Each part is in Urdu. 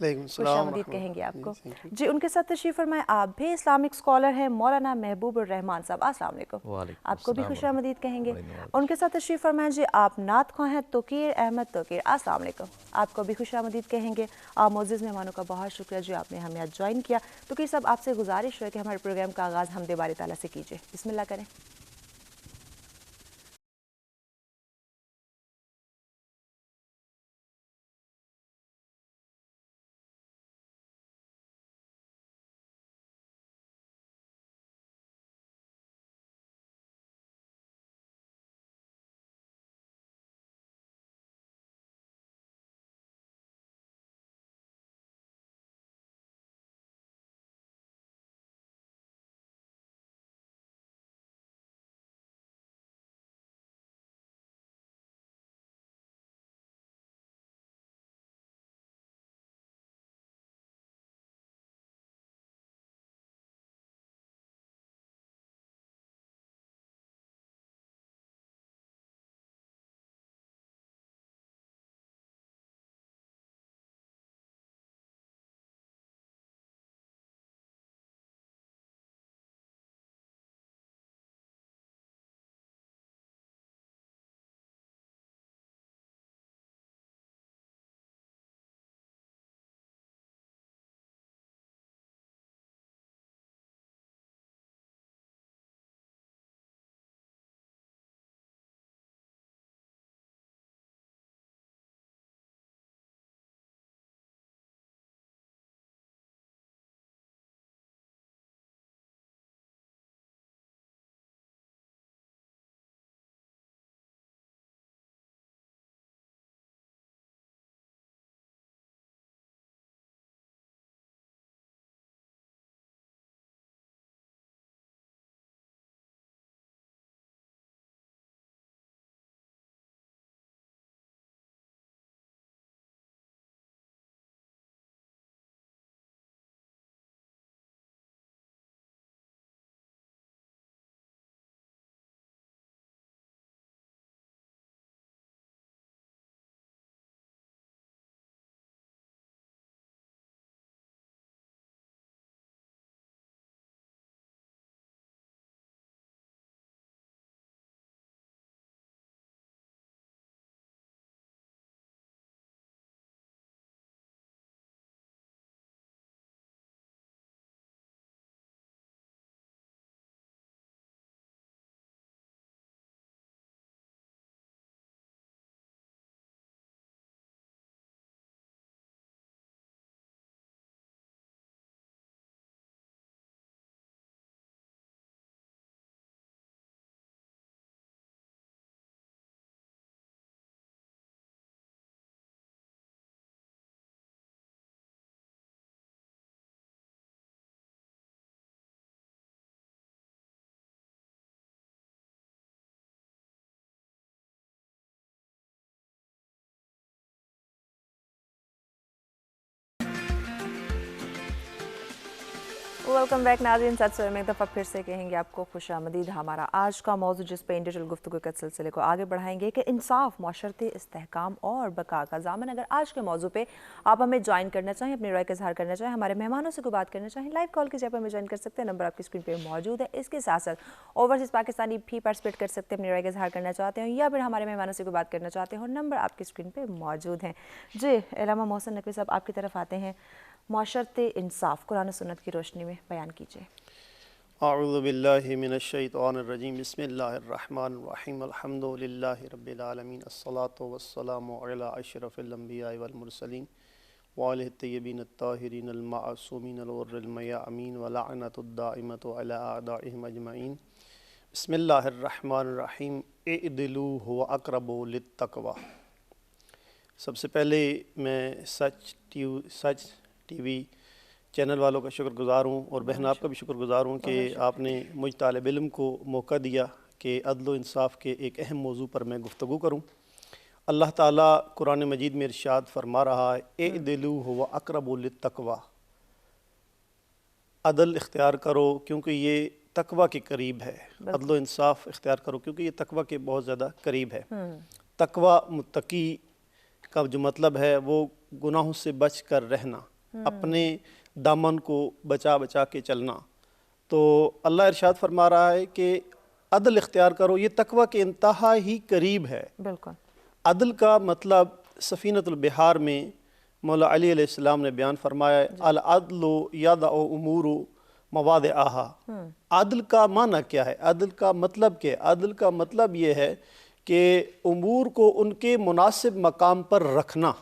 وعلیکم خوش السلام آمدید کہیں گے آپ کو۔ جی ان کے ساتھ تشریف فرمائے آپ بھی اسلامک اسکالر ہیں مولانا محبوب الرحمان صاحب، السلام علیکم۔ آپ کو بھی خوش آمدید کہیں گے۔ ان کے ساتھ تشریف فرمائے جی آپ نعت خواں ہیں توقیر احمد توقیر، السلام علیکم۔ آپ کو بھی خوش آمدید کہیں گے۔ آپ معزز مہمانوں کا بہت شکریہ جو آپ نے ہمیں آج جوائن کیا۔ توقیر صاحب آپ سے گزارش ہے کہ ہمارے پروگرام کا آغاز حمد باری تعالیٰ سے کیجیے، بسم اللہ کریں۔ ویلکم بیک ناظرین، ساتھ میں ایک دفعہ پھر سے کہیں گے آپ کو خوش آمدید۔ ہمارا آج کا موضوع جس پہ انڈیویجول گفتگو کے سلسلے کو آگے بڑھائیں گے کہ انصاف، معاشرتی استحکام اور بقا کا ضامن۔ اگر آج کے موضوع پہ آپ ہمیں جوائن کرنا چاہیں، اپنی رائے کا اظہار کرنا چاہیں، ہمارے مہمانوں سے کوئی بات کرنا چاہیں، لائیو کال کیجیے، آپ ہمیں جوائن کر سکتے ہیں، نمبر آپ کی اسکرین پہ موجود ہے۔ اس کے ساتھ ساتھ اوورسیز پاکستانی بھی پارٹیسپیٹ کر سکتے ہیں، اپنی رائے کا اظہار کرنا چاہتے ہیں یا پھر ہمارے مہمانوں سے کوئی بات کرنا چاہتے ہیں، نمبر آپ کی اسکرین پہ موجود ہیں۔ جی علامہ محسن نقوی صاحب آپ کی طرف آتے ہیں، معاشرتی انصاف قرآن و سنت کی روشنی میں بیان کیجیے۔ اعوذ باللہ من الشیطان الرجیم، بسم اللہ الرحمن الرحیم، الحمد للہ رب العالمین، الصلاۃ والسلام علی اشرف الانبیاء والمرسلین وآلہ الطیبین الطاہرین المعصومین الغر المیامین ولعنۃ الدائمۃ علی اعدائہم اجمعین۔ بسم اللہ الرحمن الرحیم، اعدلوا هو اقرب للتقوی۔ سب سے پہلے میں سچ ٹی وی چینل والوں کا شکر گزار ہوں اور بہن آپ کا بھی شکر گزار ہوں کہ آپ نے مجھ طالب علم کو موقع دیا کہ عدل و انصاف کے ایک اہم موضوع پر میں گفتگو کروں۔ اللہ تعالیٰ قرآن مجید میں ارشاد فرما رہا ہے، اعدلوا هو اقرب للتقوی، عدل اختیار کرو کیونکہ یہ تقوی کے قریب ہے، عدل و انصاف اختیار کرو کیونکہ یہ تقوی کے بہت زیادہ قریب ہے۔ تقوی متقی کا جو مطلب ہے وہ گناہوں سے بچ کر رہنا، اپنے دامن کو بچا بچا کے چلنا۔ تو اللہ ارشاد فرما رہا ہے کہ عدل اختیار کرو، یہ تقوی کے انتہا ہی قریب ہے۔ بالکل عدل کا مطلب سفینۃ البحار میں مولا علی علیہ السلام نے بیان فرمایا ہے، العدل یضع امور مواضعها۔ عدل کا معنی کیا ہے؟ عدل کا مطلب کیا ہے؟ عدل کا مطلب یہ ہے کہ امور کو ان کے مناسب مقام پر رکھنا۔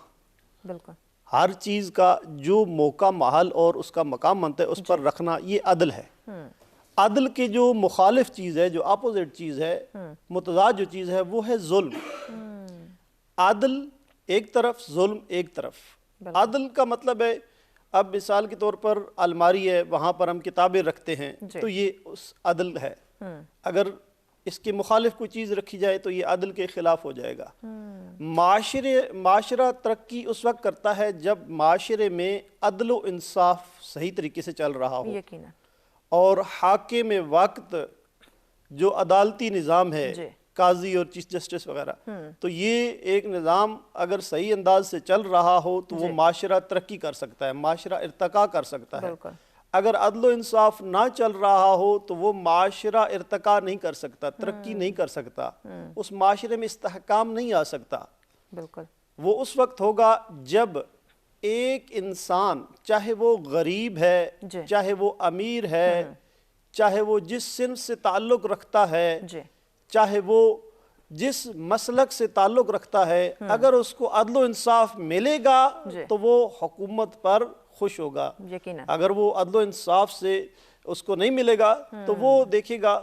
بالکل ہر چیز کا جو موقع محل اور اس کا مقام بنتا ہے اس پر رکھنا، یہ عدل ہے۔ عدل کے جو مخالف چیز ہے، جو اپوزٹ چیز ہے، متضاد جو چیز ہے، وہ ہے ظلم۔ عدل ایک طرف، ظلم ایک طرف۔ عدل کا مطلب ہے، اب مثال کے طور پر الماری ہے، وہاں پر ہم کتابیں رکھتے ہیں تو یہ اس عدل ہے۔ اگر اس کے مخالف کوئی چیز رکھی جائے تو یہ عدل کے خلاف ہو جائے گا۔ معاشرہ ترقی اس وقت کرتا ہے جب معاشرے میں عدل و انصاف صحیح طریقے سے چل رہا ہو، یقیناً۔ اور حاکم وقت جو عدالتی نظام ہے، قاضی اور چیف جسٹس وغیرہ، تو یہ ایک نظام اگر صحیح انداز سے چل رہا ہو تو وہ معاشرہ ترقی کر سکتا ہے، معاشرہ ارتقا کر سکتا ہے۔ اگر عدل و انصاف نہ چل رہا ہو تو وہ معاشرہ ارتقا نہیں کر سکتا، ترقی نہیں کر سکتا، اس معاشرے میں استحکام نہیں آ سکتا۔ بالکل وہ اس وقت ہوگا جب ایک انسان، چاہے وہ غریب ہے، چاہے وہ امیر ہے، چاہے وہ جس صنف سے تعلق رکھتا ہے، چاہے وہ جس مسلک سے تعلق رکھتا ہے، اگر اس کو عدل و انصاف ملے گا تو وہ حکومت پر خوش ہوگا۔ اگر وہ عدل و انصاف سے اس کو نہیں ملے گا تو وہ دیکھے گا۔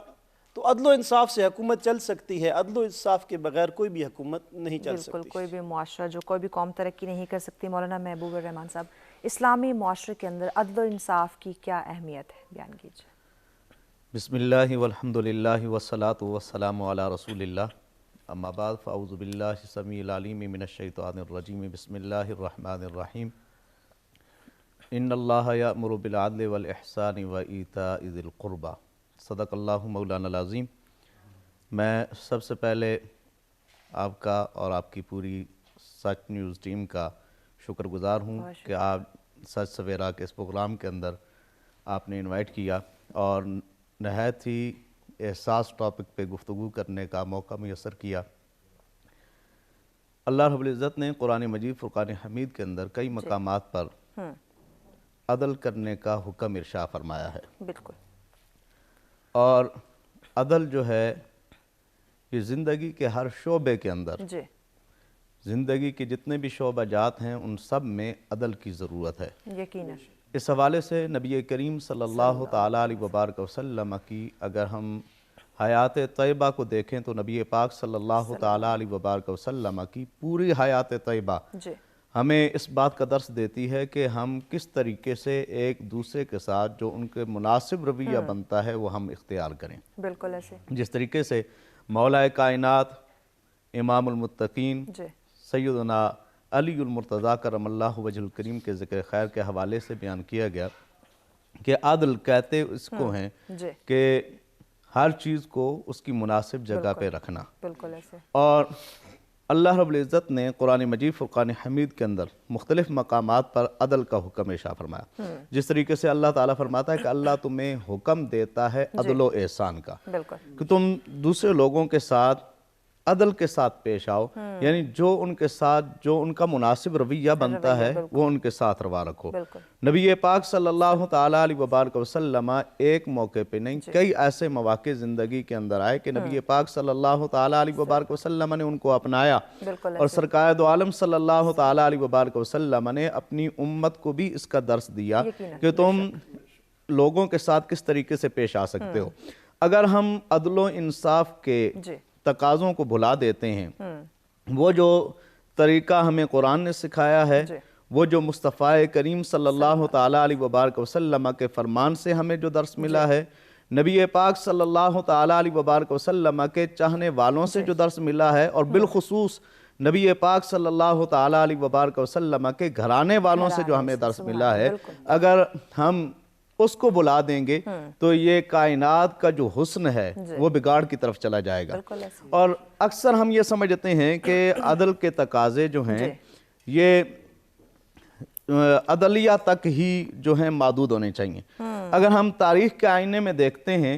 تو عدل و انصاف سے حکومت چل سکتی ہے، عدل و انصاف کے بغیر کوئی بھی حکومت نہیں چل سکتی۔ بالکل، کوئی بھی معاشرہ، جو کوئی بھی قوم ترقی نہیں کر سکتی۔ مولانا محبوب الرحمان صاحب، اسلامی معاشرے کے اندر عدل و انصاف کی کیا اہمیت ہے، بیان کیجیے۔ بسم اللہ والحمد للہ والصلاة والسلام علی رسول اللہ، اما بعد فاعوذ باللہ السمیع العلیم من الشیطان الرجیم، بسم اللہ الرحمن الرحیم۔ ان اللہ یأمر بالعدل والاحسان وایتاء ذی القربى، صدق اللہ مولانا العظیم۔ میں سب سے پہلے آپ کا اور آپ کی پوری سچ نیوز ٹیم کا شکر گزار ہوں کہ آپ سچ سویرا کے اس پروگرام کے اندر آپ نے انوائٹ کیا اور نہایت ہی احساس ٹاپک پہ گفتگو کرنے کا موقع میسر کیا۔ اللہ رب العزت نے قرآن مجید فرقان حمید کے اندر کئی مقامات پر عدل کرنے کا حکم ارشاد فرمایا ہے۔ بالکل۔ اور عدل جو ہے یہ زندگی کے ہر شعبے کے اندر، زندگی کے جتنے بھی شعبہ جات ہیں ان سب میں عدل کی ضرورت ہے۔ یقیناً۔ اس حوالے سے نبی کریم صلی اللہ تعالیٰ علیہ وبارک وسلم کی اگر ہم حیات طیبہ کو دیکھیں تو نبی پاک صلی اللہ تعالیٰ علیہ وبارک وسلم کی پوری حیات طیبہ ہمیں اس بات کا درس دیتی ہے کہ ہم کس طریقے سے ایک دوسرے کے ساتھ جو ان کے مناسب رویہ بنتا ہے وہ ہم اختیار کریں۔ بالکل ایسے جس طریقے سے مولا کائنات امام المتقین سیدنا علی المرتضیٰ کرم اللہ وجہ الکریم کے ذکر خیر کے حوالے سے بیان کیا گیا کہ عدل کہتے اس کو ہیں کہ ہر چیز کو اس کی مناسب جگہ پہ رکھنا۔ بالکل ایسے۔ اور اللہ رب العزت نے قرآن مجید فرقان حمید کے اندر مختلف مقامات پر عدل کا حکم ارشاد فرمایا۔ جس طریقے سے اللہ تعالیٰ فرماتا ہے کہ اللہ تمہیں حکم دیتا ہے عدل و احسان کا، کہ تم دوسرے لوگوں کے ساتھ عدل کے ساتھ پیش آؤ، یعنی جو ان کے ساتھ جو ان کا مناسب رویہ بنتا ہے وہ ان کے ساتھ روا رکھو۔ نبی پاک صلی اللہ تعالیٰ علیہ وبارک وسلم ایک موقع پہ نہیں کئی ایسے مواقع زندگی کے اندر آئے کہ نبی پاک صلی اللہ تعالیٰ علیہ وبارک وسلم نے ان کو اپنایا، اور سرکار دو عالم صلی اللہ تعالیٰ علیہ وبارک وسلم نے اپنی امت کو بھی اس کا درس دیا کہ تم لوگوں کے ساتھ کس طریقے سے پیش آ سکتے ہو۔ اگر ہم عدل و انصاف کے تقاضوں کو بھلا دیتے ہیں، وہ جو طریقہ ہمیں قرآن نے سکھایا ہے، وہ جو مصطفیٰ کریم صلی اللہ تعالیٰ علیہ وبارک وسلم کے فرمان سے ہمیں جو درس ملا ہے، نبی پاک صلی اللہ تعالیٰ علیہ وبارک وسلم کے چاہنے والوں سے جو درس ملا ہے، اور بالخصوص نبی پاک صلی اللہ تعالیٰ علیہ وبارک وسلم کے گھرانے والوں سے جو ہمیں درس ملا ہے، اگر ہم اس کو بلا دیں گے تو یہ کائنات کا جو حسن ہے وہ بگاڑ کی طرف چلا جائے گا۔ اور اکثر ہم یہ سمجھتے ہیں کہ عدل کے تقاضے جو ہیں یہ عدلیہ تک ہی جو ہیں محدود ہونے چاہیے۔ اگر ہم تاریخ کے آئینے میں دیکھتے ہیں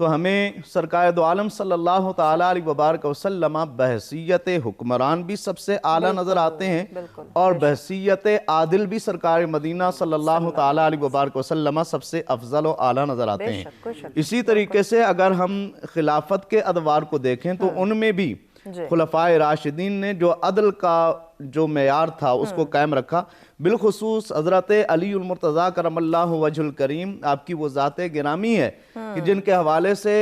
تو ہمیں سرکار دو عالم صلی اللہ تعالیٰ علیہ وبارک وسلم بحیثیت حکمران بھی سب سے اعلیٰ نظر آتے ہیں اور بحیثیت عادل بھی سرکار مدینہ صلی اللہ تعالیٰ علیہ وبارک وسلم سب سے افضل و اعلیٰ نظر آتے ہیں۔ اسی طریقے سے اگر ہم خلافت کے ادوار کو دیکھیں تو ان میں بھی خلفائے راشدین نے جو عدل کا جو معیار تھا اس کو قائم رکھا، بالخصوص حضرت علی المرتضیٰ کرم اللہ وجہ الکریم، آپ کی وہ ذات گرامی ہے کہ جن کے حوالے سے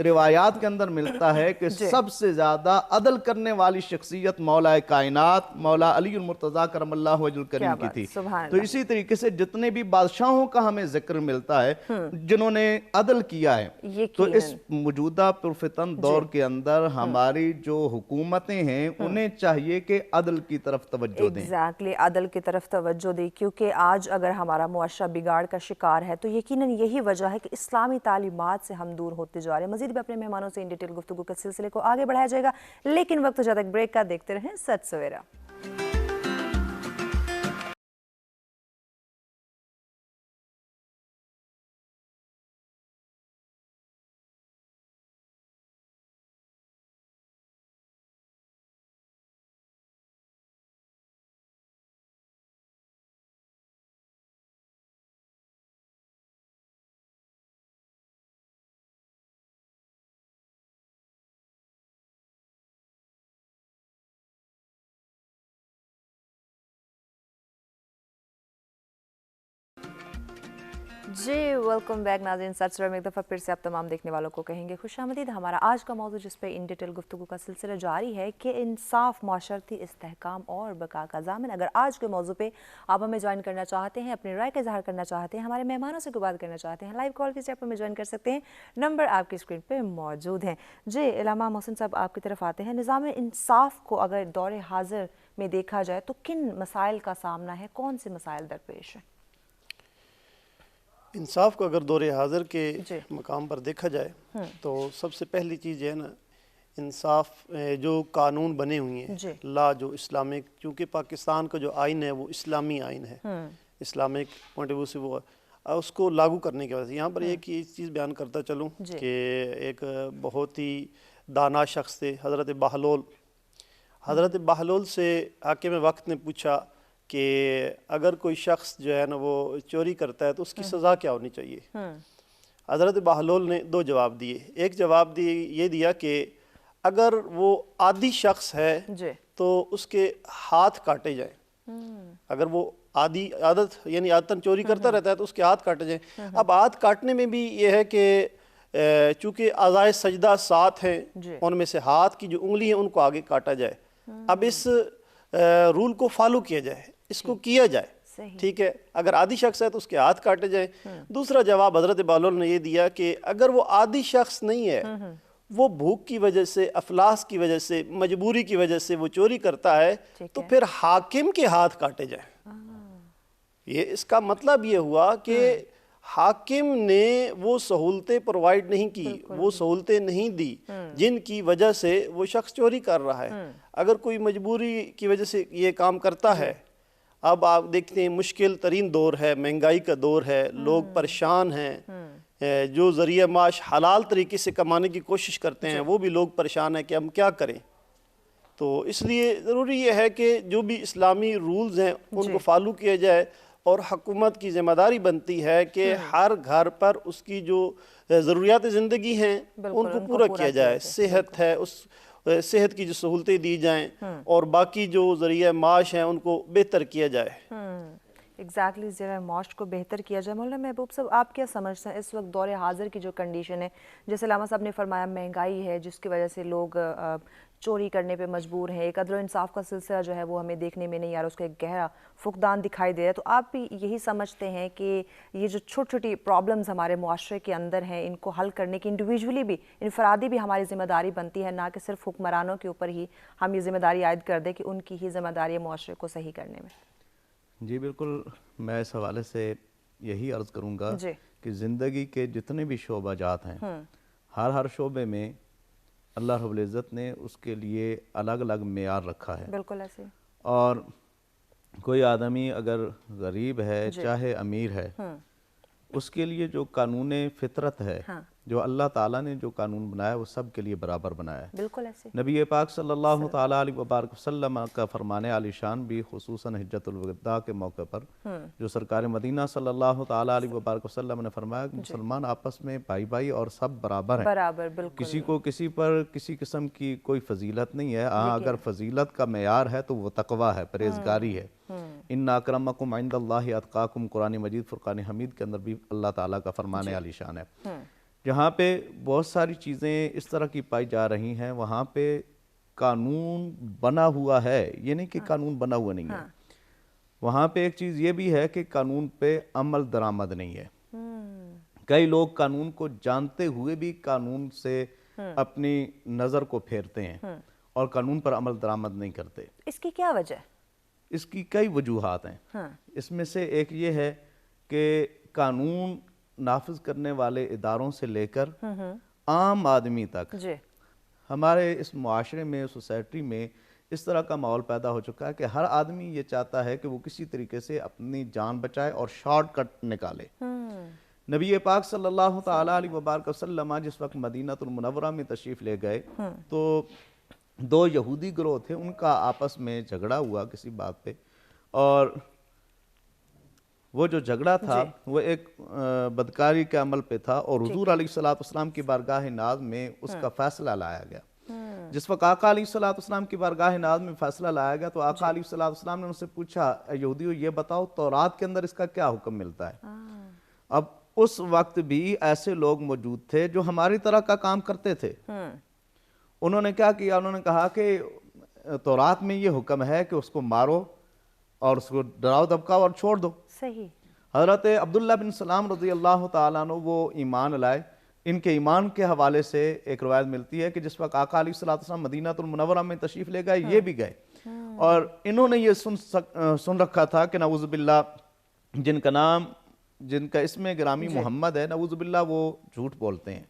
روایات کے اندر ملتا ہے کہ سب سے زیادہ عدل کرنے والی شخصیت مولا کائنات مولا علی المرتضیٰ کرم اللہ وجہ الکریم کی تھی۔ تو اسی طریقے سے جتنے بھی بادشاہوں کا ہمیں ذکر ملتا ہے جنہوں نے عدل کیا ہے، تو اس موجودہ پرفتن دور کے اندر ہماری جو حکومتیں ہیں انہیں چاہیے کہ عدل کی طرف توجہ دیں۔ ایگزیکٹلی، عدل کی طرف توجہ دیں، کیونکہ آج اگر ہمارا معاشرہ بگاڑ کا شکار ہے تو یقیناً یہی وجہ ہے کہ اسلامی تعلیمات سے ہم دور ہوتے جا رہے ہیں۔ مزید بھی اپنے مہمانوں سے ان ڈیٹیل گفتگو کے سلسلے کو آگے بڑھایا جائے گا، لیکن وقت ہو جاتا ہے ایک بریک کا، دیکھتے رہیں سچ سویرا۔ جی ویلکم بیک ناظرین، سچ سویرا میں ایک دفعہ پھر سے آپ تمام دیکھنے والوں کو کہیں گے خوش آمدید۔ ہمارا آج کا موضوع جس پہ ان ڈیٹیل گفتگو کا سلسلہ جاری ہے کہ انصاف، معاشرتی استحکام اور بقا کا ضامن۔ اگر آج کے موضوع پہ آپ ہمیں جوائن کرنا چاہتے ہیں، اپنی رائے کا اظہار کرنا چاہتے ہیں، ہمارے مہمانوں سے کوئی بات کرنا چاہتے ہیں، لائیو کال کی اسٹیپ پر ہمیں جوائن کر سکتے ہیں، نمبر آپ کی اسکرین پہ موجود ہیں۔ جی علامہ محسن صاحب آپ کی طرف آتے ہیں۔ نظام انصاف کو اگر دور حاضر میں دیکھا جائے تو کن مسائل کا سامنا ہے، کون سے مسائل درپیش ہیں؟ انصاف کو اگر دور حاضر کے مقام پر دیکھا جائے تو سب سے پہلی چیز ہے نا انصاف، جو قانون بنے ہوئے ہیں لا جو اسلامک، چونکہ پاکستان کا جو آئین ہے وہ اسلامی آئین ہے، اسلامک پوائنٹ آف ویو سے وہ اس کو لاگو کرنے کی وجہ سے یہاں پر ایک چیز بیان کرتا چلوں کہ ایک بہت ہی دانا شخص تھے حضرت بہلول۔ حضرت بہلول سے حاکم وقت نے پوچھا کہ اگر کوئی شخص جو ہے نا وہ چوری کرتا ہے تو اس کی سزا کیا ہونی چاہیے؟ حضرت بہلول نے دو جواب دیے۔ ایک جواب یہ دیا کہ اگر وہ عادی شخص ہے تو اس کے ہاتھ کاٹے جائیں۔ اگر وہ عادت یعنی عادتاً چوری کرتا رہتا ہے تو اس کے ہاتھ کاٹے جائیں۔ اب ہاتھ کاٹنے میں بھی یہ ہے کہ چونکہ اعضائے سجدہ 7 ہیں، ان میں سے ہاتھ کی جو انگلی ہیں ان کو آگے کاٹا جائے۔ اب اس رول کو فالو کیا جائے، اس کو کیا جائے، ٹھیک ہے۔ اگر عادی شخص ہے تو اس کے ہاتھ کاٹے جائیں۔ دوسرا جواب حضرت بہلول نے یہ دیا کہ اگر وہ عادی شخص نہیں ہے، وہ بھوک کی وجہ سے، افلاس کی وجہ سے، مجبوری کی وجہ سے وہ چوری کرتا ہے تو پھر حاکم کے ہاتھ کاٹے جائیں۔ یہ اس کا مطلب یہ ہوا کہ حاکم نے وہ سہولتیں پرووائڈ نہیں کی، وہ سہولتیں نہیں دی جن کی وجہ سے وہ شخص چوری کر رہا ہے۔ اگر کوئی مجبوری کی وجہ سے یہ کام کرتا ہے، اب آپ دیکھتے ہیں مشکل ترین دور ہے، مہنگائی کا دور ہے، لوگ پریشان ہیں، جو ذریعہ معاش حلال طریقے سے کمانے کی کوشش کرتے ہیں وہ بھی لوگ پریشان ہیں کہ ہم کیا کریں۔ تو اس لیے ضروری یہ ہے کہ جو بھی اسلامی رولز ہیں ان کو فالو کیا جائے، اور حکومت کی ذمہ داری بنتی ہے کہ ہر گھر پر اس کی جو ضروریات زندگی ہیں ان کو پورا کیا جائے۔ صحت ہے، اس صحت کی جو سہولتیں دی جائیں، اور باقی جو ذریعہ معاش ہیں ان کو بہتر کیا جائے۔ ایگزیکٹلی، ذریعہ معاش کو بہتر کیا جائے۔ مولانا محبوب صاحب آپ کیا سمجھتے ہیں اس وقت دور حاضر کی جو کنڈیشن ہے، جیسے علامہ صاحب نے فرمایا مہنگائی ہے جس کی وجہ سے لوگ چوری کرنے پہ مجبور ہیں، ایک عدل و انصاف کا سلسلہ جو ہے وہ ہمیں دیکھنے میں نہیں آ رہا، اس کا ایک گہرا فقدان دکھائی دے رہا ہے، تو آپ بھی یہی سمجھتے ہیں کہ یہ جو چھوٹی چھوٹی پرابلمز ہمارے معاشرے کے اندر ہیں ان کو حل کرنے کی انڈیویجولی بھی، انفرادی بھی ہماری ذمہ داری بنتی ہے، نہ کہ صرف حکمرانوں کے اوپر ہی ہم یہ ذمہ داری عائد کر دیں کہ ان کی ہی ذمہ داری ہے معاشرے کو صحیح کرنے میں؟ جی بالکل، میں اس حوالے سے یہی عرض کروں گا جی کہ زندگی کے جتنے بھی شعبہ جات ہیں ہر شعبے میں اللہ رب العزت نے اس کے لیے الگ الگ معیار رکھا ہے. بالکل ایسے. اور کوئی آدمی اگر غریب ہے چاہے امیر ہے اس کے لیے جو قانون فطرت ہے جو اللہ تعالیٰ نے جو قانون بنایا وہ سب کے لیے برابر بنایا ہے. بالکل ایسے. نبی پاک صلی اللہ تعالیٰ علیہ وبارک وسلم کا فرمان عالی شان بھی خصوصاً حجت الوداع کے موقع پر جو سرکار مدینہ صلی اللہ تعالیٰ علیہ وبارک وسلم نے فرمایا کہ مسلمان آپس میں بھائی بھائی اور سب برابر ہیں. برابر. بالکل. کسی کو کسی پر کسی قسم کی کوئی فضیلت نہیں ہے. ہاں اگر فضیلت کا معیار ہے تو وہ تقوی ہے, پرہیزگاری ہے. ان اکرمکم عند اللہ اتقاکم قرآن مجید فرقان حمید کے اندر بھی اللہ تعالیٰ کا فرمان عالی شان ہے. جہاں پہ بہت ساری چیزیں اس طرح کی پائی جا رہی ہیں وہاں پہ قانون بنا ہوا ہے, یہ نہیں کہ قانون بنا ہوا نہیں ہے. وہاں پہ ایک چیز یہ بھی ہے کہ قانون پہ عمل درآمد نہیں ہے. کئی لوگ قانون کو جانتے ہوئے بھی قانون سے اپنی نظر کو پھیرتے ہیں اور قانون پر عمل درآمد نہیں کرتے. اس کی کیا وجہ ہے؟ اس کی کئی وجوہات ہیں. اس میں سے ایک یہ ہے کہ قانون نافذ کرنے والے اداروں سے لے کر عام آدمی تک ہمارے اس معاشرے میں سوسائٹی میں اس طرح کا ماحول پیدا ہو چکا ہے کہ ہر آدمی یہ چاہتا ہے کہ وہ کسی طریقے سے اپنی جان بچائے اور شارٹ کٹ نکالے. نبی پاک صلی اللہ تعالیٰ علیہ وبارک وسلم جس وقت مدینہ المنورہ میں تشریف لے گئے تو دو یہودی گروہ تھے, ان کا آپس میں جھگڑا ہوا کسی بات پہ, اور وہ جو جھگڑا تھا وہ ایک بدکاری کے عمل پہ تھا اور حضور علیہ السلام کی بارگاہ ناز میں اس کا فیصلہ لایا گیا. جس وقت آقا علیہ السلام کی بارگاہ ناز میں فیصلہ لایا گیا تو آقا علیہ السلام نے ان سے پوچھا, یہودیو یہ بتاؤ تورات کے اندر اس کا کیا حکم ملتا ہے؟ اب اس وقت بھی ایسے لوگ موجود تھے جو ہماری طرح کا کام کرتے تھے. انہوں نے کیا کیا, انہوں نے کہا کہ تورات میں یہ حکم ہے کہ اس کو مارو اور اس کو ڈراؤ دھمکاؤ اور چھوڑ دو. صحیح. حضرت عبداللہ بن سلام رضی اللہ تعالیٰ عنہ وہ ایمان لائے. ان کے ایمان کے حوالے سے ایک روایت ملتی ہے کہ جس وقت آقا علیہ السلام مدینہ المنورہ میں تشریف لے گئے یہ بھی گئے, اور انہوں نے یہ سن رکھا تھا کہ نعوذ باللہ جن کا اسم گرامی محمد ہے, نعوذ باللہ وہ جھوٹ بولتے ہیں.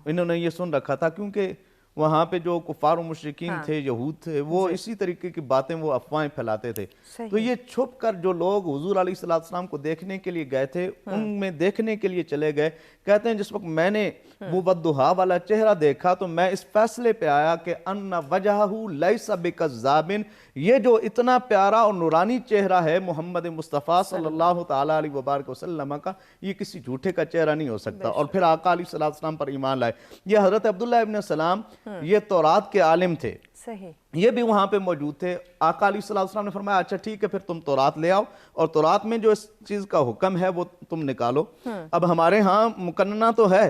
انہوں نے یہ سن رکھا تھا کیونکہ وہاں پہ جو کفار و مشرکین تھے, یہود تھے, وہ اسی طریقے کی باتیں وہ افواہیں پھیلاتے تھے. تو یہ چھپ کر جو لوگ حضور علیہ السلام کو دیکھنے کے لیے گئے تھے ان میں دیکھنے کے لیے چلے گئے. کہتے ہیں جس وقت میں نے وہ والضحیٰ والا چہرہ دیکھا تو میں اس فیصلے پہ آیا کہ ان وجہہ لیس بکذاب, یہ جو اتنا پیارا اور نورانی چہرہ ہے محمد مصطفیٰ صلی اللہ تعالیٰ علیہ وبارک وسلم کا, یہ کسی جھوٹے کا چہرہ نہیں ہو سکتا. اور پھر آقا علیہ السلام پر ایمان لائے. یہ حضرت عبداللہ ابن سلام یہ تورات کے عالم تھے, یہ بھی وہاں پہ موجود تھے. آقا علیہ السلام نے فرمایا اچھا ٹھیک ہے پھر تم تورات لے آؤ اور تورات میں جو اس چیز کا حکم ہے وہ تم نکالو. اب ہمارے ہاں مقننہ تو ہے,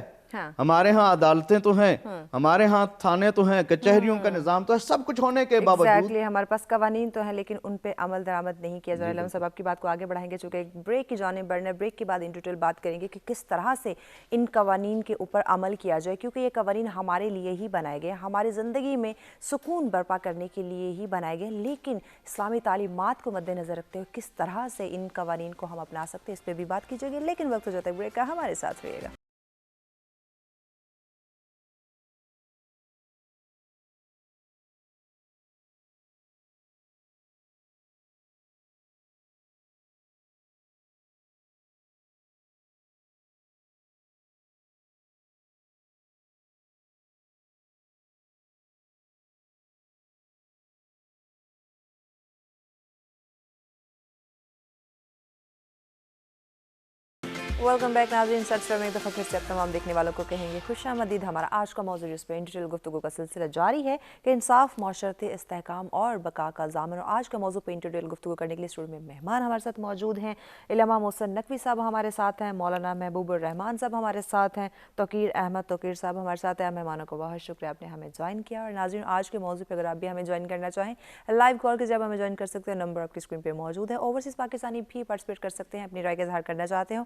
ہمارے ہاں عدالتیں تو ہیں, ہمارے ہاں تھانے تو ہیں, کچہریوں کا نظام تو ہے, سب کچھ ہونے کے باوجود ہمارے پاس قوانین تو ہیں لیکن ان پہ عمل درآمد نہیں کیا جا رہا. علم صاحب آپ کی بات کو آگے بڑھائیں گے چونکہ ایک بریک کی جانب بڑھنا ہے. بریک کے بعد ان ڈیٹیل بات کریں گے کہ کس طرح سے ان قوانین کے اوپر عمل کیا جائے, کیونکہ یہ قوانین ہمارے لیے ہی بنائے گئے, ہماری زندگی میں سکون برپا کرنے کے لیے ہی بنائے گئے, لیکن اسلامی تعلیمات کو مد نظر رکھتے ہوئے کس طرح سے ان قوانین کو ہم اپنا سکتے ہیں اس پہ بھی بات کی جائے گی. لیکن وقت ہو جاتا ہے بریک کا, ہمارے ساتھ رہیے گا. ویلکم بیک ناظرین. سبسکرائب میں ایک دفعہ پھر سے اب تمام دیکھنے والوں کو کہیں گے خوش آمدید. ہمارا آج کا موضوع جس پہ ڈیٹیل گفتگو کا سلسلہ جاری ہے کہ انصاف, معاشرتی استحکام اور بقا کا ضامن. اور آج کا موضوع پہ ڈیٹیل گفتگو کرنے کے لیے اسٹوڈیو میں مہمان ہمارے ساتھ موجود ہیں. علامہ محسن نقوی صاحب ہمارے ساتھ ہیں, مولانا محبوب الرحمان صاحب ہمارے ساتھ ہیں, توقیر احمد توقیر صاحب ہمارے ساتھ ہیں. مہمانوں کو بہت شکریہ آپ نے ہمیں جوائن کیا. اور ناظرین آج کے موضوع پہ اگر آپ بھی ہمیں جوائن کرنا چاہیں لائیو کال کے جب ہمیں جوائن کر سکتے ہیں, نمبر آپ کی اسکرین پہ موجود ہے. اوورسیز پاکستانی بھی پارٹیسپیٹ کر سکتے ہیں, اپنی رائے کا اظہار کرنا چاہتے ہوں.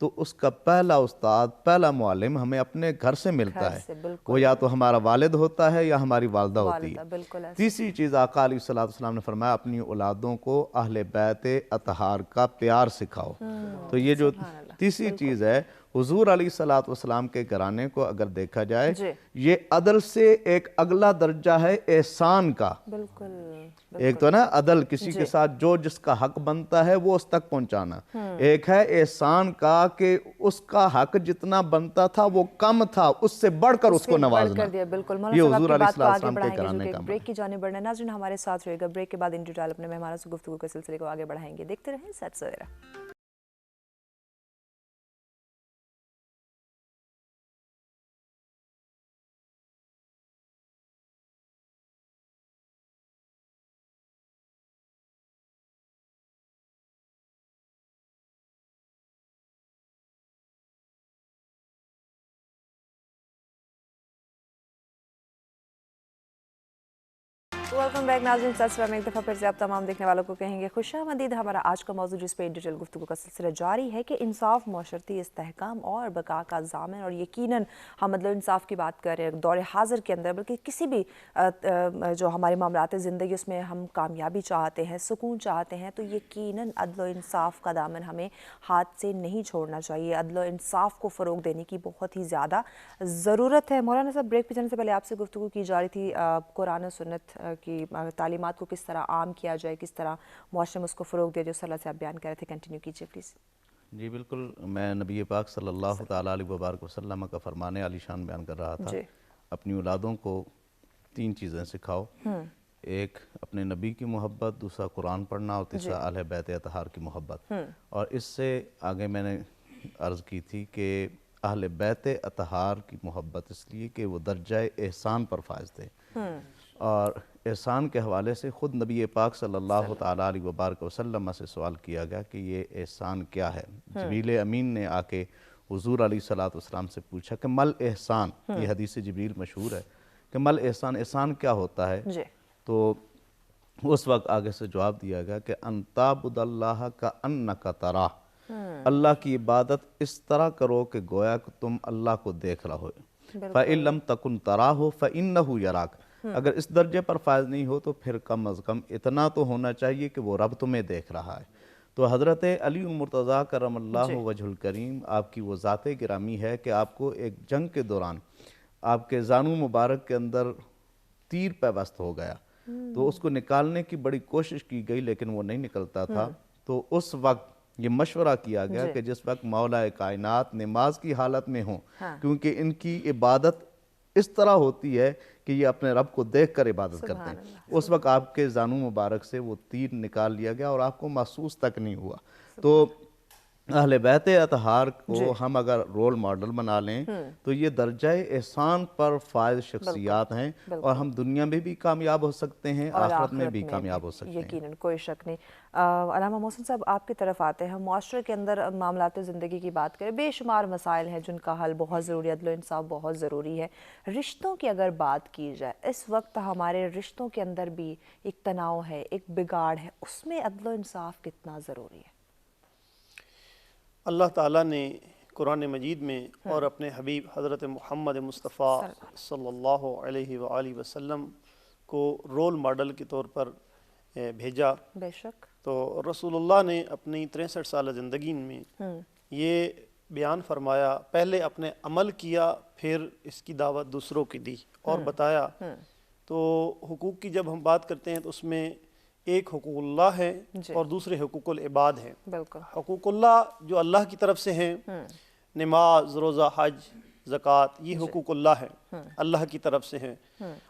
تو اس کا پہلا استاد، پہلا معلم ہمیں اپنے گھر سے ملتا گھر سے، ہے، بالکل۔ وہ یا تو ہمارا والد ہوتا ہے یا ہماری والدہ ہوتی ہے۔ بالکل ایسے۔ تیسری چیز آقا علیہ الصلوۃ والسلام نے فرمایا اپنی اولادوں کو اہل بیت اطہار کا پیار سکھاؤ۔ تو یہ جو تیسری چیز ہے، حضور علیہ الصلوۃ والسلام کے گھرانے کو اگر دیکھا جائے، جی۔ یہ عدل سے ایک اگلا درجہ ہے احسان کا۔ بالکل۔ ایک تو نا عدل، کسی کے ساتھ جو جس کا حق بنتا ہے وہ اس تک پہنچانا، ایک ہے احسان کا کہ اس کا حق جتنا بنتا تھا وہ کم تھا، اس سے بڑھ کر اس کو نوازنا۔ بالکل۔ یہ مولانا صاحب حضور آپ کی علیہ بات کو آگے السلام کے بڑھائیں گے، گھرانے جو کہ کا ایک بریک کی جانب بڑھنا ہے۔ ناظرین ہمارے ساتھ رہے گا، بریک کے بعد ان ڈیٹیل اپنے مہمانوں سے گفتگو کے سلسلے کو آگے بڑھائیں گے۔ دیکھتے رہیں سچ سویرا۔ ویلکم بیک ناظرین، سلسلہ میں ایک دفعہ پھر سے آپ تمام دیکھنے والوں کو کہیں گے خوش آمدید۔ ہمارا آج کا موضوع جس پہ ان ڈیٹیل گفتگو کا سلسلہ جاری ہے کہ انصاف معاشرتی استحکام اور بقا کا ضامن، اور یقیناً ہم عدل و انصاف کی بات کر رہے ہیں دور حاضر کے اندر، بلکہ کسی بھی جو ہمارے معاملات زندگی اس میں ہم کامیابی چاہتے ہیں، سکون چاہتے ہیں، تو یقیناً عدل و انصاف کا دامن ہمیں ہاتھ سے نہیں چھوڑنا چاہیے۔ عدل و انصاف کو فروغ دینے کی بہت ہی زیادہ ضرورت ہے۔ مولانا صاحب، بریک پہ جانے سے پہلے آپ سے گفتگو کی جا رہی تھی قرآن و سنت کی تعلیمات کو کس طرح عام کیا جائے، کس طرح معاشرے میں اس کو فروغ دیا جائے، اس طرح سے آپ بیان کر رہے تھے، کنٹینیو کیجیے پلیز۔ جی بالکل، میں نبی پاک صلی اللہ تعالیٰ علیہ وبارک وسلم کا فرمان عالی شان بیان کر رہا تھا۔ اپنی اولادوں کو 3 چیزیں سکھاؤ، ایک اپنے نبی کی محبت، دوسرا قرآن پڑھنا، اور تیسرا اہل بیت اطہار کی محبت۔ اور اس سے آگے میں نے عرض کی تھی کہ اہل بیت اطہار کی محبت اس لیے کہ وہ درجہ احسان پر فائز تھے، اور احسان کے حوالے سے خود نبی پاک صلی اللہ تعالیٰ علیہ وبارک وسلم سے سوال کیا گیا کہ یہ احسان کیا ہے۔ جبریل امین نے آ کے حضور علیہ الصلوۃ والسلام سے پوچھا کہ مل احسان، یہ حدیث جبریل مشہور ہے کہ مل احسان، احسان کیا ہوتا ہے؟ تو اس وقت آگے سے جواب دیا گیا کہ ان تعبد اللہ کأنک تراہ، اللہ کی عبادت اس طرح کرو کہ گویا کہ تم اللہ کو دیکھ رہے ہو۔ فَإِن لَمْ تَكُنْ تَرَاهُ فَإِنَّهُ يَرَاكَ، اگر اس درجے پر فائز نہیں ہو تو پھر کم از کم اتنا تو ہونا چاہیے کہ وہ رب تمہیں دیکھ رہا ہے۔ تو حضرت علی المرتضیٰ کرم اللہ وجہ الکریم، آپ کی وہ ذات گرامی ہے کہ آپ کو ایک جنگ کے دوران آپ کے زانو مبارک کے اندر تیر پیوست ہو گیا، تو اس کو نکالنے کی بڑی کوشش کی گئی لیکن وہ نہیں نکلتا تھا۔ تو اس وقت یہ مشورہ کیا گیا کہ جس وقت مولا کائنات نماز کی حالت میں ہوں، کیونکہ ان کی عبادت اس طرح ہوتی ہے کہ یہ اپنے رب کو دیکھ کر عبادت کرتے ہیں، اس وقت آپ کے زانو مبارک سے وہ تیر نکال لیا گیا اور آپ کو محسوس تک نہیں ہوا۔ تو اہل بیت اطہار کو ہم اگر رول ماڈل بنا لیں تو یہ درجہ احسان پر فائز شخصیات ہیں، اور ہم دنیا میں بھی کامیاب ہو سکتے ہیں، آخرت میں بھی کامیاب ہو سکتے ہیں۔ یقیناً، کوئی شک نہیں۔ علامہ محسن صاحب، آپ کی طرف آتے ہیں۔ معاشرے کے اندر معاملات زندگی کی بات کریں، بے شمار مسائل ہیں جن کا حل بہت ضروری ہے، عدل و انصاف بہت ضروری ہے۔ رشتوں کی اگر بات کی جائے، اس وقت ہمارے رشتوں کے اندر بھی ایک تناؤ ہے، ایک بگاڑ ہے، اس میں عدل و انصاف کتنا ضروری ہے؟ اللہ تعالیٰ نے قرآن مجید میں اور اپنے حبیب حضرت محمد مصطفیٰ صلی اللہ علیہ وآلہ وسلم کو رول ماڈل کے طور پر بھیجا۔ بے شک۔ تو رسول اللہ نے اپنی 63 سالہ زندگی میں یہ بیان فرمایا، پہلے اپنے عمل کیا، پھر اس کی دعوت دوسروں کی دی اور بتایا۔ تو حقوق کی جب ہم بات کرتے ہیں تو اس میں ایک حقوق اللہ ہے اور دوسرے حقوق العباد ہیں۔ حقوق اللہ جو اللہ کی طرف سے ہیں، نماز، روزہ، حج، زکوٰۃ، یہ حقوق اللہ ہیں، اللہ کی طرف سے ہیں۔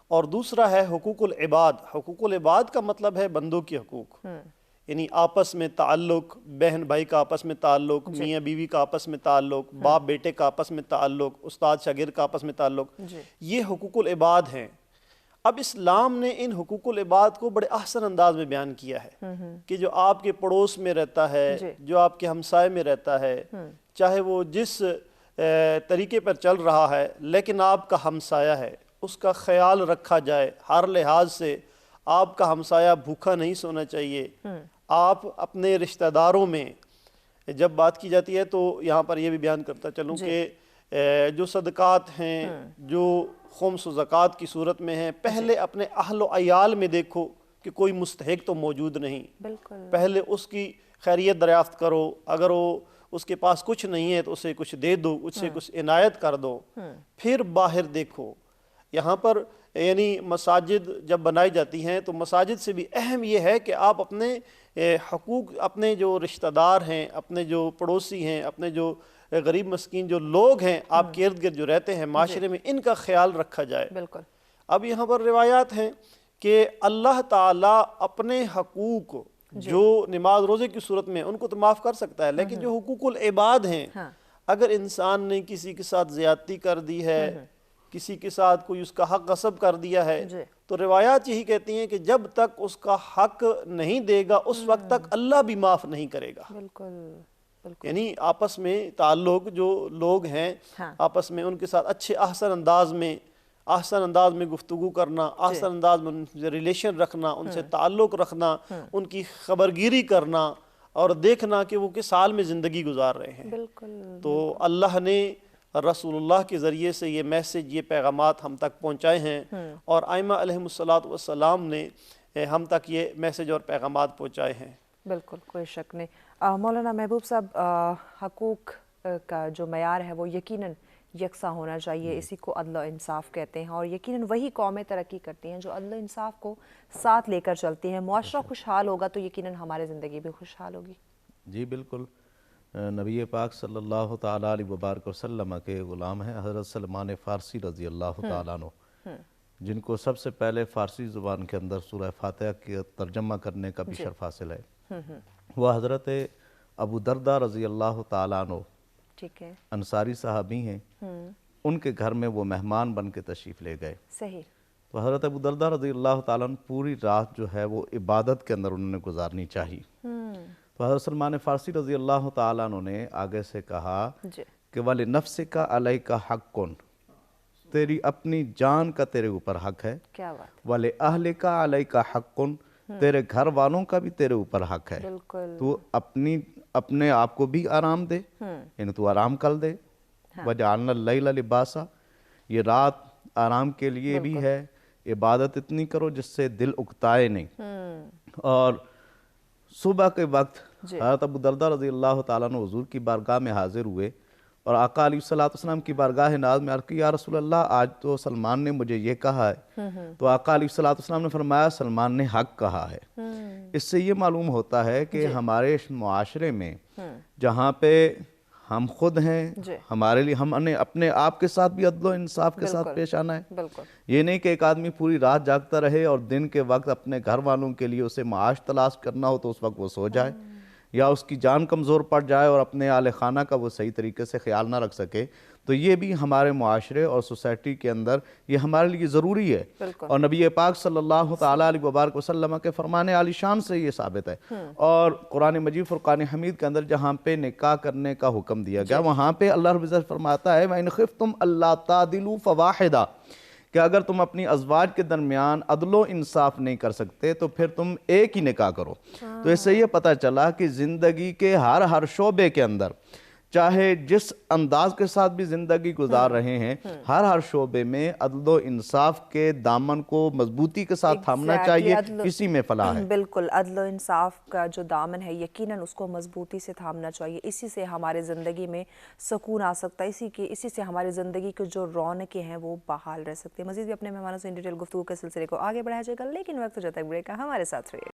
اور دوسرا ہے حقوق العباد۔ حقوق العباد کا مطلب ہے بندوں کے حقوق، یعنی آپس میں تعلق، بہن بھائی کا آپس میں تعلق، میاں بیوی کا آپس میں تعلق، باپ بیٹے کا آپس میں تعلق، استاد شاگرد کا آپس میں تعلق، یہ حقوق العباد ہیں۔ اب اسلام نے ان حقوق العباد کو بڑے احسن انداز میں بیان کیا ہے کہ جو آپ کے پڑوس میں رہتا ہے، جو آپ کے ہمسائے میں رہتا ہے، چاہے وہ جس طریقے پر چل رہا ہے لیکن آپ کا ہمسایہ ہے، اس کا خیال رکھا جائے۔ ہر لحاظ سے آپ کا ہمسایہ بھوکا نہیں سونا چاہیے۔ آپ اپنے رشتہ داروں میں جب بات کی جاتی ہے تو یہاں پر یہ بھی بیان کرتا چلوں کہ جو صدقات ہیں جو خمس و زکوٰۃ کی صورت میں ہیں، پہلے اپنے اہل و عیال میں دیکھو کہ کوئی مستحق تو موجود نہیں، بالکل پہلے اس کی خیریت دریافت کرو، اگر وہ اس کے پاس کچھ نہیں ہے تو اسے کچھ دے دو، اس سے کچھ عنایت کر دو، پھر باہر دیکھو۔ یہاں پر یعنی مساجد جب بنائی جاتی ہیں تو مساجد سے بھی اہم یہ ہے کہ آپ اپنے حقوق، اپنے جو رشتہ دار ہیں، اپنے جو پڑوسی ہیں، اپنے جو غریب مسکین جو لوگ ہیں آپ کے ارد گرد جو رہتے ہیں معاشرے میں، ان کا خیال رکھا جائے۔ بالکل اب یہاں پر روایات ہیں کہ اللہ تعالیٰ اپنے حقوق جو نماز روزے کی صورت میں ان کو تو معاف کر سکتا ہے، لیکن جو حقوق العباد ہیں، اگر انسان نے کسی کے ساتھ زیادتی کر دی ہے، کسی کے ساتھ کوئی اس کا حق غصب کر دیا ہے، تو روایات یہی کہتی ہیں کہ جب تک اس کا حق نہیں دے گا اس وقت تک اللہ بھی معاف نہیں کرے گا۔ بالکل یعنی آپس میں تعلق جو لوگ ہیں آپس میں ان کے ساتھ اچھے احسن انداز میں گفتگو کرنا، احسن انداز میں ان سے ریلیشن رکھنا، ان سے تعلق رکھنا، ان کی خبرگیری کرنا اور دیکھنا کہ وہ کس حال میں زندگی گزار رہے ہیں۔ بالکل تو اللہ نے رسول اللہ کے ذریعے سے یہ میسج، یہ پیغامات ہم تک پہنچائے ہیں، اور ائمہ علیہم السلام نے ہم تک یہ میسج اور پیغامات پہنچائے ہیں۔ بالکل کوئی شک نہیں۔ مولانا محبوب صاحب، حقوق کا جو معیار ہے وہ یقیناً یکساں ہونا چاہیے، اسی کو عدل و انصاف کہتے ہیں، اور یقیناً وہی قومیں ترقی کرتی ہیں جو عدل و انصاف کو ساتھ لے کر چلتی ہیں۔ معاشرہ خوشحال ہوگا تو یقیناً ہماری زندگی بھی خوشحال ہوگی۔ جی بالکل، نبی پاک صلی اللہ تعالیٰ علیہ وبارک وسلم کے غلام ہیں حضرت سلمان فارسی رضی اللہ تعالیٰ عنہ، جن کو سب سے پہلے فارسی زبان کے اندر سورہ فاتحہ کی ترجمہ کرنے کا بھی شرف حاصل ہے۔ وہ حضرت ابو دردہ رضی اللہ تعالیٰ عنہ ٹھیک ہے، انصاری صحابی ہیں، ان کے گھر میں وہ مہمان بن کے تشریف لے گئے۔ صحیح۔ تو حضرت ابو دردہ رضی اللہ تعالیٰ عنہ پوری رات جو ہے وہ عبادت کے اندر انہوں نے گزارنی چاہی۔ تو حضرت سلمان فارسی رضی اللہ تعالیٰ عنہ نے آگے سے کہا کہ وَلِنَفْسِكَ عَلَيْكَ حَقٌ، تیری اپنی جان کا تیرے اوپر حق ہے، کیا بات، وَلِأَهْلِكَ عَلَيْكَ حَقٌ، تیرے گھر والوں کا بھی تیرے اوپر حق ہے۔ بالکل تو اپنے آپ کو بھی آرام دے، یعنی تو آرام کر دے۔ وَجَعَلْنَا اللَّيْلَ لِبَاسًا، یہ رات آرام کے لیے بھی ہے، عبادت اتنی کرو جس سے دل اکتائے نہیں۔ اور صبح کے وقت حضرت ابو دردہ رضی اللہ تعالیٰ عنہ حضور کی بارگاہ میں حاضر ہوئے اور آقا علیہ السلام کی بارگاہ ناز میں عرض کی، یا رسول اللہ آج تو سلمان نے مجھے یہ کہا ہے۔ تو آقا علیہ السلام نے فرمایا سلمان نے حق کہا ہے۔ اس سے یہ معلوم ہوتا ہے کہ ہمارے معاشرے میں جہاں پہ ہم خود ہیں، ہمارے لیے ہم نے اپنے آپ کے ساتھ بھی عدل و انصاف کے ساتھ پیش آنا ہے۔ بالکل، یہ نہیں کہ ایک آدمی پوری رات جاگتا رہے اور دن کے وقت اپنے گھر والوں کے لیے اسے معاش تلاش کرنا ہو تو اس وقت وہ سو جائے، یا اس کی جان کمزور پڑ جائے اور اپنے اہل خانہ کا وہ صحیح طریقے سے خیال نہ رکھ سکے۔ تو یہ بھی ہمارے معاشرے اور سوسائٹی کے اندر یہ ہمارے لیے ضروری ہے، اور نبی پاک صلی اللہ تعالیٰ علیہ وبارک وسلم کے فرمان عالی شان سے یہ ثابت ہے۔ اور قرآن مجید فرقان حمید کے اندر جہاں پہ نکاح کرنے کا حکم دیا گیا وہاں پہ اللہ رب العزت فرماتا ہے وَإِنْ خِفْتُمْ أَلَّا تَعْدِلُوا فَوَاحِدًا، کہ اگر تم اپنی ازواج کے درمیان عدل و انصاف نہیں کر سکتے تو پھر تم ایک ہی نکاح کرو۔ تو اس سے یہ پتہ چلا کہ زندگی کے ہر شعبے کے اندر، چاہے جس انداز کے ساتھ بھی زندگی گزار رہے ہیں، ہر شعبے میں عدل و انصاف کے دامن کو مضبوطی کے ساتھ تھامنا چاہیے، اسی میں فلاح ہے۔ بالکل، عدل و انصاف کا جو دامن ہے یقیناً اس کو مضبوطی سے تھامنا چاہیے، اسی سے ہمارے زندگی میں سکون آ سکتا ہے، اسی سے ہماری زندگی کے جو رونقیں ہیں وہ بحال رہ سکتی ہیں۔ مزید بھی اپنے مہمانوں سے ان ڈیٹیل گفتگو کے سلسلے کو آگے بڑھایا جائے گا، لیکن وقت ہو جاتا ہے بریک کا، ہمارے ساتھ رہیے۔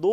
2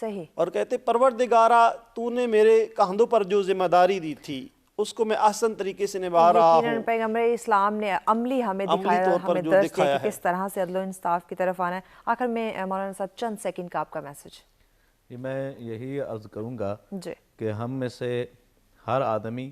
صحیح. اور کہتے پروردگارا تو نے میرے کاندھوں پر جو ذمہ داری دی تھی اس کو میں احسن طریقے سے نبھا رہا یقیناً ہوں. پیغمبر اسلام نے عملی ہمیں عملی دکھایا، طور پر ہمیں جو درس دیا دکھایا کہ کس طرح سے عدل و انصاف کی طرف آنا ہے. آخر میں مولانا صاحب چند سیکنڈ کا آپ کا میسج. یہ میں یہی عرض کروں گا جی کہ ہم میں سے ہر آدمی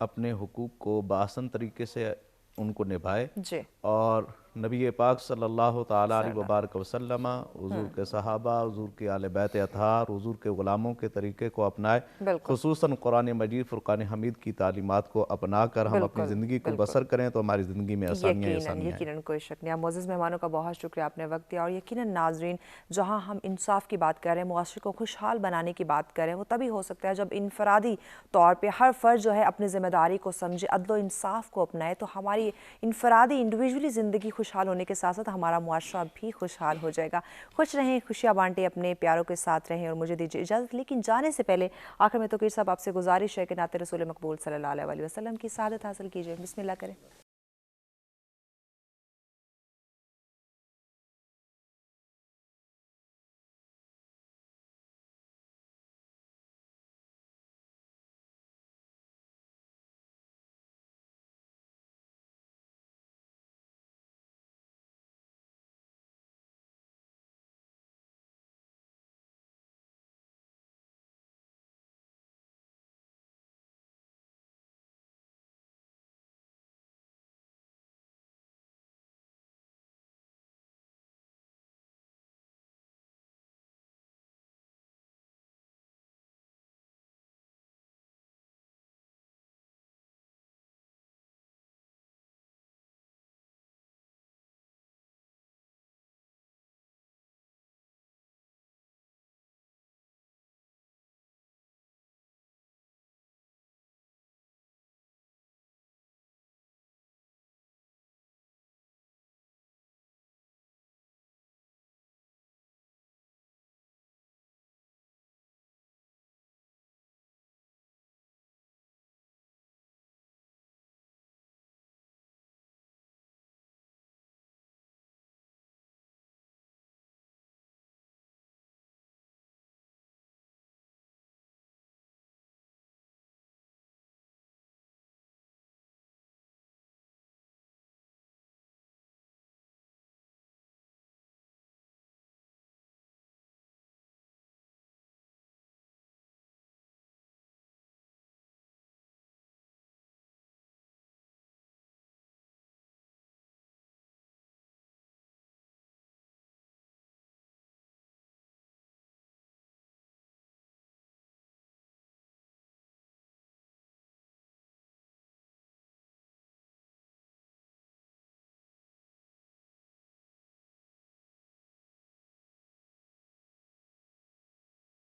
اپنے حقوق کو بآسن طریقے سے ان کو نبھائے، جی اور نبی پاک صلی اللہ تعالیٰ علیہ وبارک وسلم، حضور کے صحابہ، حضور کے آل بیت اطہار، حضور کے غلاموں کے طریقے کو اپنائے. بالکل خصوصاً قرآن مجید فرقان حمید کی تعلیمات کو اپنا کر ہم اپنی زندگی کو بسر کریں تو ہماری زندگی میں آسانیاں آسانیاں ہیں. یقیناً کوئی شک نہیں. معزز مہمانوں کا بہت شکریہ، آپ نے وقت دیا. اور یقیناً ناظرین، جہاں ہم انصاف کی بات کر رہے ہیں، معاشرے کو خوشحال بنانے کی بات کر رہے ہیں، وہ تبھی ہو سکتا ہے جب انفرادی طور پہ ہر فرد جو ہے اپنی ذمہ داری کو سمجھے، عدل و انصاف کو اپنائے، تو ہماری انفرادی انڈیویجولی زندگی خوشحال ہونے کے ساتھ ساتھ ہمارا معاشرہ بھی خوشحال ہو جائے گا. خوش رہیں، خوشیاں بانٹیں، اپنے پیاروں کے ساتھ رہیں. اور مجھے دیجیے اجازت، لیکن جانے سے پہلے آخر میں توقیر صاحب آپ سے گزارش ہے کہ نعت رسول مقبول صلی اللہ علیہ وسلم کی سعادت حاصل کیجیے. بسم اللہ کریں.